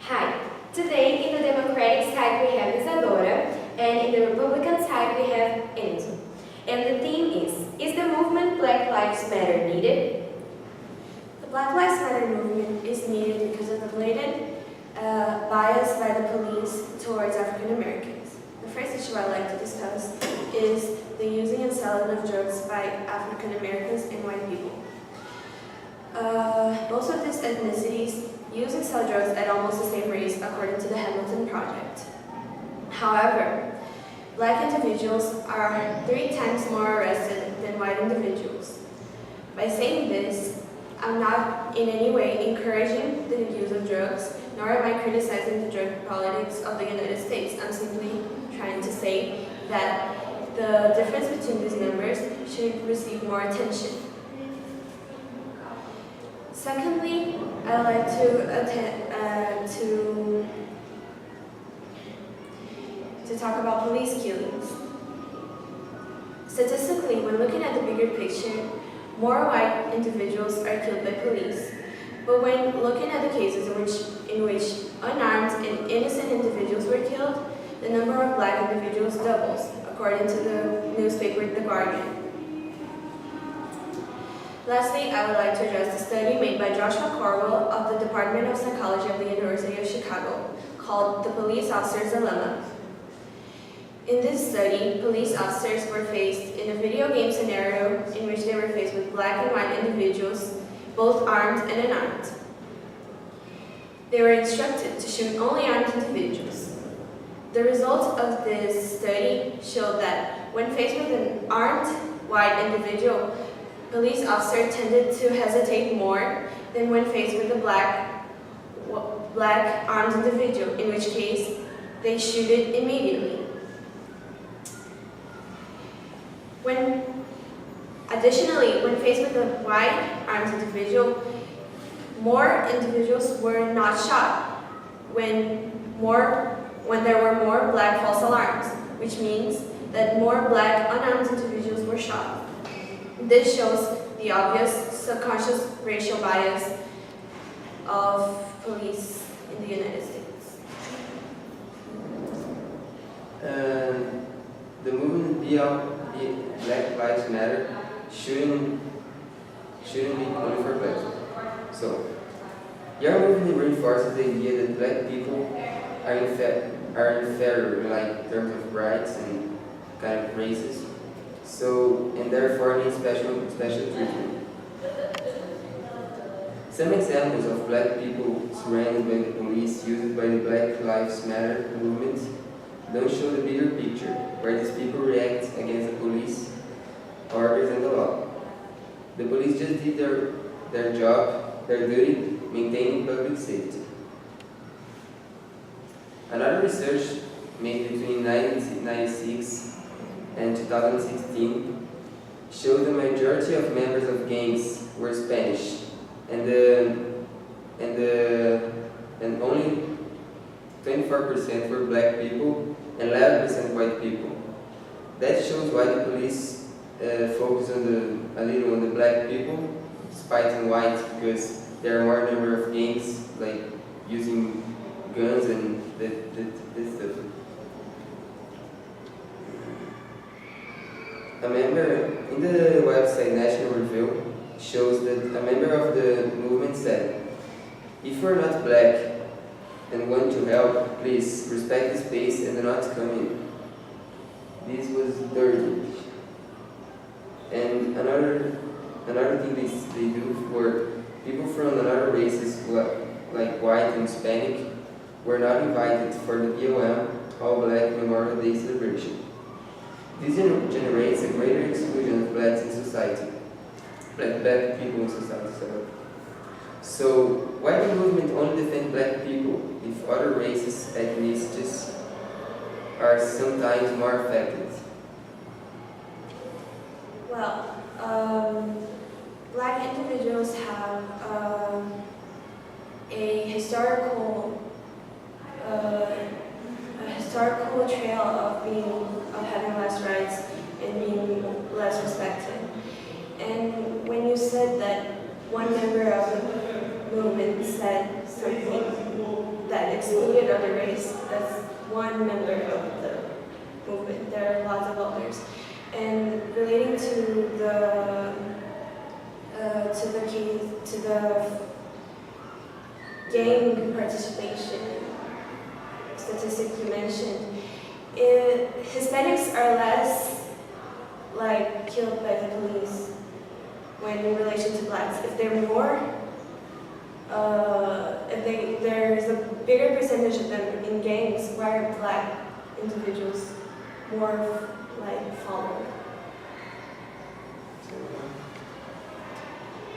Hi, today in the Democratic side we have Isadora, and in the Republican side we have Enzo. And the theme is the movement Black Lives Matter needed? The Black Lives Matter movement is needed because of the blatant bias by the police towards African Americans. The first issue I'd like to discuss is the using and selling of drugs by African Americans and white people. Both of these ethnicities use and sell drugs at almost the same rates according to the Hamilton Project. However, black individuals are 3 times more arrested than white individuals. By saying this, I'm not in any way encouraging the use of drugs, nor am I criticizing the drug politics of the United States. I'm simply trying to say that the difference between these numbers should receive more attention. Secondly, I'd like to talk about police killings. Statistically, when looking at the bigger picture, more white individuals are killed by police. But when looking at the cases in which unarmed and innocent individuals were killed, the number of black individuals doubles, according to the newspaper The Guardian. Lastly, I would like to address the study made by Joshua Corwell of the Department of Psychology of the University of Chicago, called The Police Officer's Dilemma. In this study, police officers were faced in a video game scenario in which they were faced with black and white individuals, both armed and unarmed. They were instructed to shoot only armed individuals. The results of this study showed that when faced with an armed white individual, police officers tended to hesitate more than when faced with a black armed individual, in which case they shoot it immediately. Additionally, when faced with a white armed individual, more individuals were not shot when there were more black false alarms, which means that more black unarmed individuals were shot. This shows the obvious subconscious racial bias of police in the United States. The movement beyond Black Lives Matter shouldn't be only for black. So, your movement reinforces the idea that black people are inferior in terms of rights and kind of races. So, and therefore need special treatment. Some examples of black people surrounded by the police used by the Black Lives Matter movement don't show the bigger picture, where these people react against the police, orders, and the law. The police just did their job, their duty, maintaining public safety. Another research made between 1996 and 2016 showed the majority of members of gangs were Spanish, and only 24% were black people and 11% white people. That shows why the police focus a little on the black people, despite on white, because there are more number of gangs like using guns and this stuff. A member in the website National Review shows that a member of the movement said, "If you are not black and want to help, please respect the space and do not come in." This was dirty. And another thing they do for people from other races like white and Hispanic were not invited for the BLM All Black Memorial Day celebration. This generates a greater exclusion of blacks in society. Black people in society, sorry. So, why the movement only defend black people if other races, ethnicities are sometimes more affected? Well, black individuals have a historical trail of having less rights and being less respected. And when you said that one member of the movement said something that excluded other race. That's one member of the movement. There are lots of others. And relating to the gang participation statistic you mentioned, Hispanics are less like killed by the police when in relation to blacks. If they're more, there's a bigger percentage of them in gangs, why are black individuals more like followed?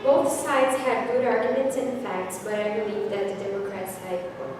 Both sides have good arguments and facts, but I believe that the Democrat side won.